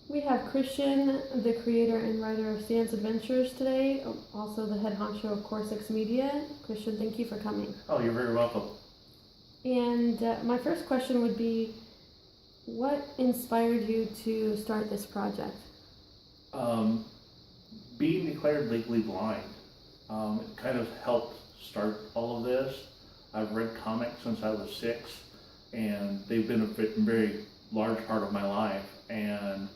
We have Kristian, the creator and writer of Stan's Adventures today, also the head honcho of Core 6 Media. Kristian, thank you for coming. Oh, you're very welcome. And my first question would be, what inspired you to start this project? Being declared legally blind, it kind of helped start all of this. I've read comics since I was 6, and they've been a very large part of my life. And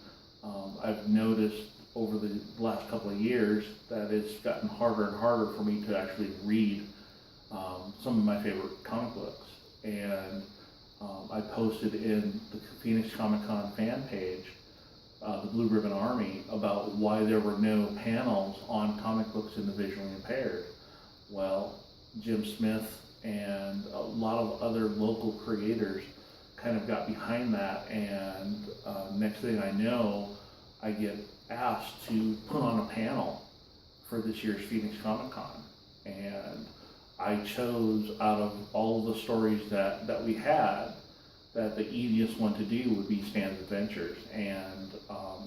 I've noticed over the last couple of years that it's gotten harder and harder for me to actually read some of my favorite comic books. And I posted in the Phoenix Comic Con fan page, the Blue Ribbon Army, about why there were no panels on comic books in the visually impaired. Well, Jim Smith and a lot of other local creators kind of got behind that, and next thing I know, I get asked to put on a panel for this year's Phoenix Comic Con. And I chose, out of all of the stories that we had, that the easiest one to do would be Stan's Adventures, and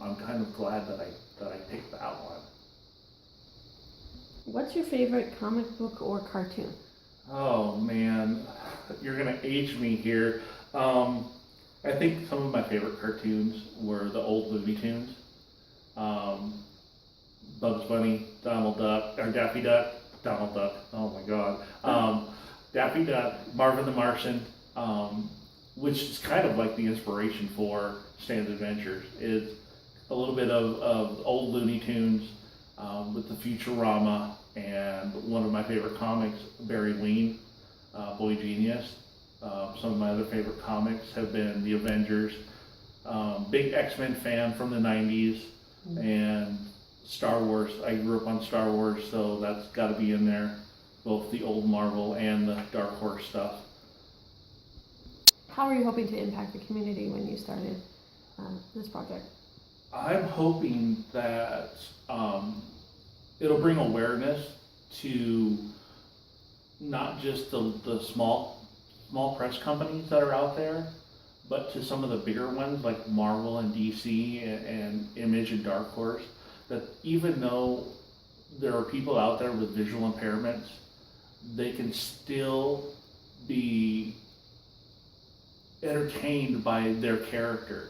I'm kind of glad that I picked that one. What's your favorite comic book or cartoon? Oh man, you're gonna age me here. I think some of my favorite cartoons were the old Looney Tunes. Bugs Bunny, Donald Duck, or Daffy Duck, Donald Duck, oh my god. Daffy Duck, Marvin the Martian, which is kind of like the inspiration for Stan's Adventures. It's a little bit of old Looney Tunes with the Futurama, and one of my favorite comics, Barry Lean, Boy Genius. Some of my other favorite comics have been the Avengers. Big X-Men fan from the 90s, and Star Wars. I grew up on Star Wars, so that's got to be in there, both the old Marvel and the Dark Horse stuff. How are you hoping to impact the community when you started this project? I'm hoping that it'll bring awareness to not just the small press companies that are out there, but to some of the bigger ones like Marvel and DC and Image and Dark Horse, that even though there are people out there with visual impairments, they can still be entertained by their characters.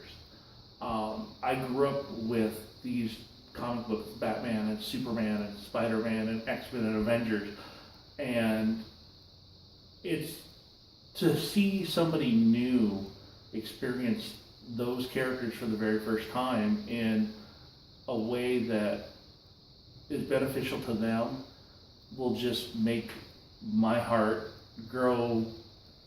I grew up with these comic books, Batman and Superman and Spider-Man and X-Men and Avengers, and it's to see somebody new experience those characters for the very first time in a way that is beneficial to them will just make my heart grow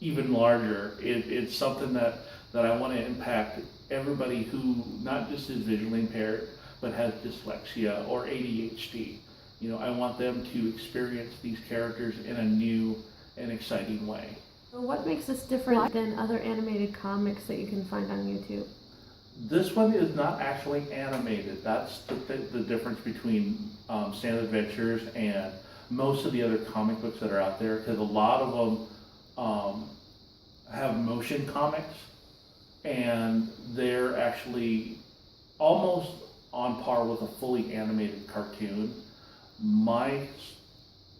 even larger. It's something that I want to impact everybody who not just is visually impaired, but has dyslexia or ADHD. You know, I want them to experience these characters in a new and exciting way. So what makes this different than other animated comics that you can find on YouTube? This one is not actually animated. That's the difference between Stan's Adventures and most of the other comic books that are out there, because a lot of them have motion comics, and they're actually almost on par with a fully animated cartoon. My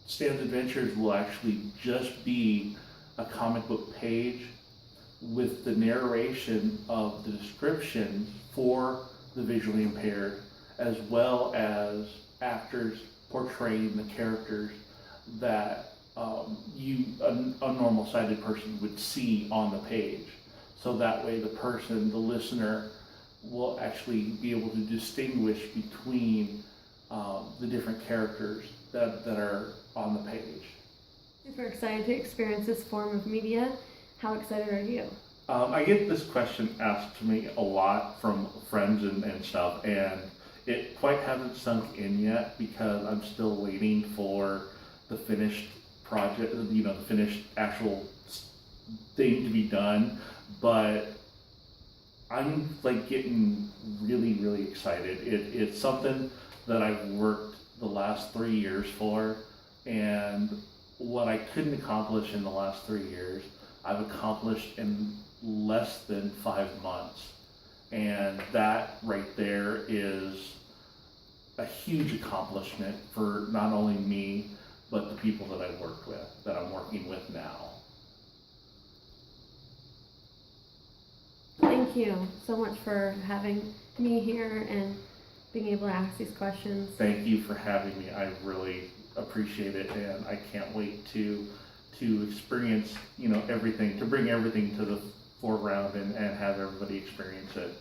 Stan's Adventures will actually just be a comic book page with the narration of the description for the visually impaired, as well as actors portraying the characters that a normal sighted person would see on the page. So that way the listener will actually be able to distinguish between the different characters that are on the page. Super excited to experience this form of media. How excited are you? I get this question asked to me a lot from friends and stuff, and it quite hasn't sunk in yet because I'm still waiting for the finished project, the finished actual thing to be done. But I'm like getting really, really excited. It's something that I've worked the last 3 years for, and what I couldn't accomplish in the last 3 years, I've accomplished in less than 5 months. And that right there is a huge accomplishment for not only me, but the people that I worked with, that I'm working with now. Thank you so much for having me here and being able to ask these questions. Thank you for having me. I really appreciate it, and I can't wait to experience, everything, to bring everything to the foreground and have everybody experience it.